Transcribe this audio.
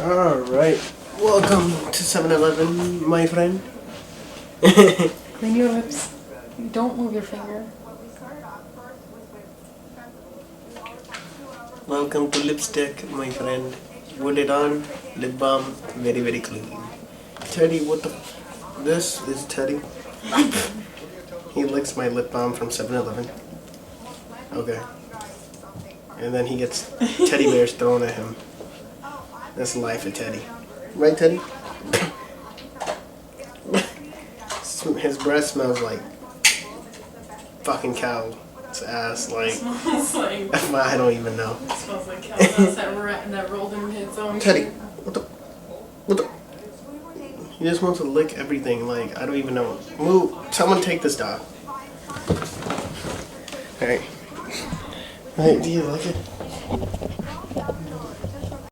Alright, welcome to 7-Eleven, my friend. Clean your lips. Don't move your finger. Welcome to lipstick, my friend. Put it on, lip balm, very, very clean. Teddy, what the... This is Teddy. He licks my lip balm from 7-Eleven. Okay. And then he gets teddy bears thrown at him. That's life of Teddy. Right, Teddy? His breath smells like fucking cow's ass. Like, Smells like. I don't even know. It smells like cow's ass that rolled in his own. Teddy, what the? He just wants to lick everything. Like, I don't even know. Move. Someone take this dog. Hey. Hey, do you like it?